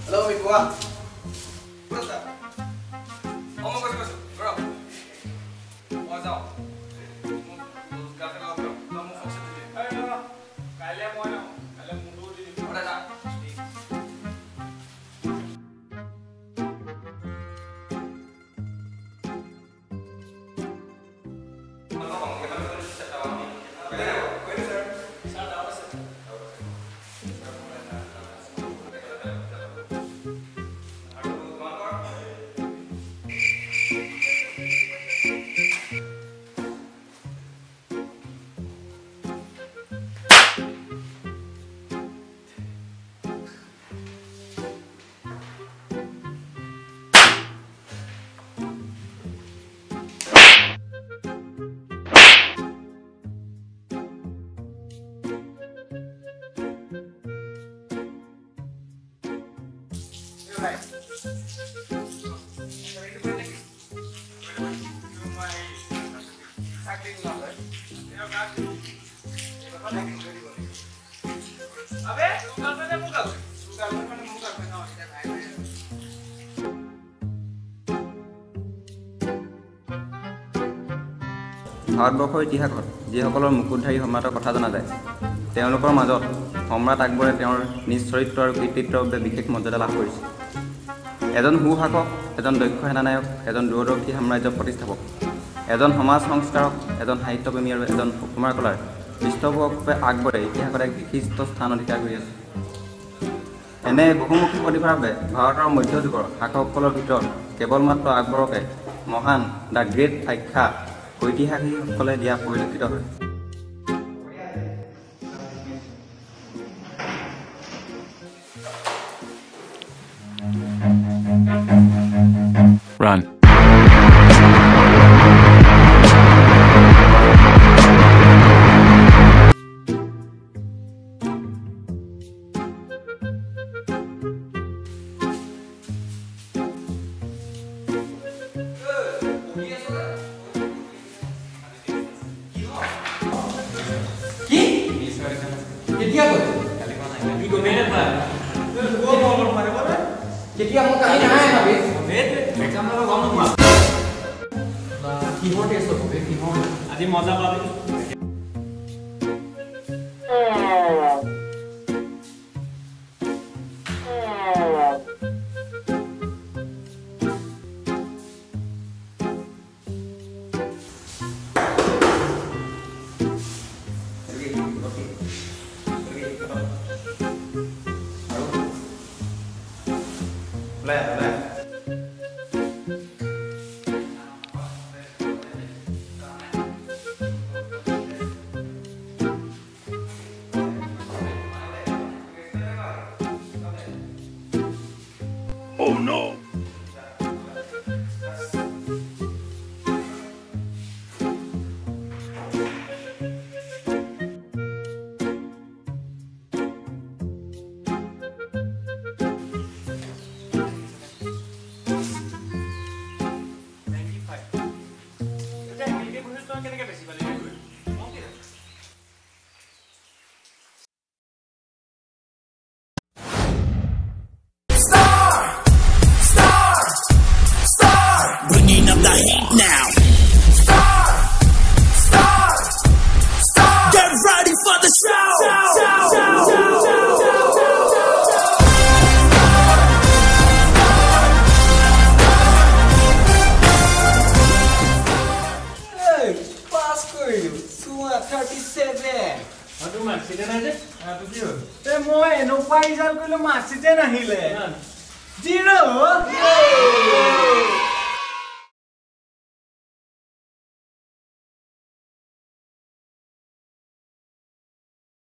Hello, Mikwa. What's up? Oh, my God, bro. What's up? ভাৰতবৰ্ষৰ ইতিহাসত যিসকলৰ মুকুটধাৰী সম্ৰাটৰ কথা জনা যায় তেওঁলোকৰ মাজত সম্ৰাট আকবৰে তেওঁৰ নিজ চৰিত্ৰ আৰু কৃতিত্বৰ বাবে বিশেষ মৰ্যাদা লাভ কৰিছিল। এজন সুশাসক, এজন দক্ষ সেনানায়ক, এজন দূৰদৰ্শী সাম্ৰাজ্য প্ৰতিষ্ঠাপক, এজন সমাজ সংস্কাৰক, এজন সাহিত্যপ্ৰেমী আৰু এজন সুকুমাৰ কলাৰ পৃষ্ঠপোষকৰূপে আকবৰে ইতিহাসত এক বিশিষ্ট স্থান অধিকাৰ কৰি আছে। এনে বহুমুখী প্ৰতিভাৰ বাবে ভাৰতৰ মধ্যযুগৰ শাসকসকলৰ ভিতৰত কেৱল মাত্ৰ আকবৰকে মহান দ্য গ্ৰেট আখ্যা ঐতিহাসিকসকলে দিয়া পৰিলক্ষিত হয়। Run. আজি মজা পাবি Oh no! Now, get ready for the show. Hey, pass korilu. Suma 37. Atu marksite na je? Atu ki ho? Te moi no pai jal korilu marksite nahile. 0.